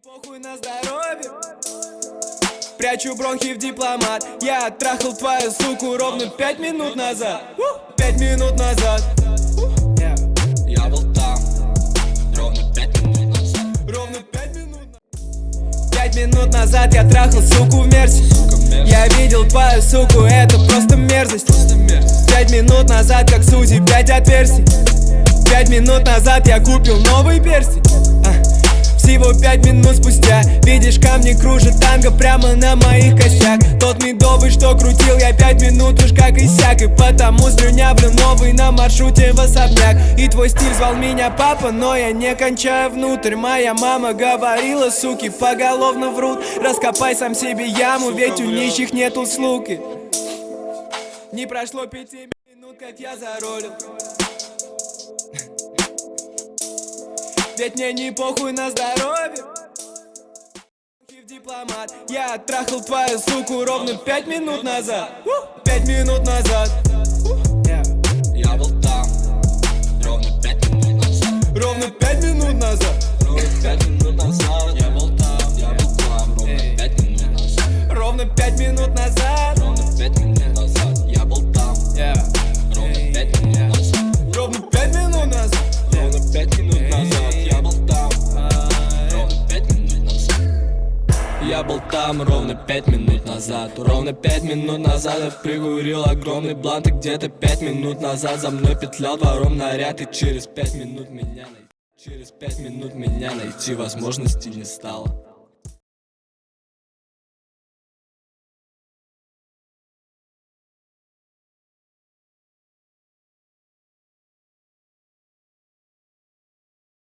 Похуй на здоровье. Прячу бронхи в дипломат. Я оттрахал твою суку ровно 5 минут назад. 5 минут назад. Я был там ровно 5 минут назад. Ровно 5 минут назад. 5 минут назад я трахал суку в мерсе. Я видел твою суку, это просто мерзость. 5 минут назад, как Сузи, 5 отверстий. 5 минут назад я купил новый перстень. Всего 5 минут спустя видишь, камни кружат танго прямо на моих костях. Тот медовый, что крутил я 5 минут уж как иссяк. И потому слюнявлю новый на маршруте в особняк. И твой стиль звал меня папа, но я не кончаю внутрь. Моя мама говорила, суки поголовно врут. Раскопай сам себе яму, ведь у нищих нету слуг. Не прошло 5 минут, как я заролил. Ведь мне не похуй на здоровье. В дипломат. Я оттрахал твою суку ровно 5 минут назад. 5 минут назад. Я был там ровно 5 минут назад. Ровно 5 минут назад. Ровно 5 минут назад. Я был там ровно 5 минут назад. Ровно 5 минут назад. Ровно 5 минут назад. Я был там ровно 5 минут назад. Ровно 5 минут назад. Ровно 5 минут назад. Я был там ровно 5 минут назад. Я был там ровно 5 минут назад. Ровно 5 минут назад я прикурил огромный блант. И где-то 5 минут назад за мной петлял двором наряд. И через 5 минут меня найти возможности не стало.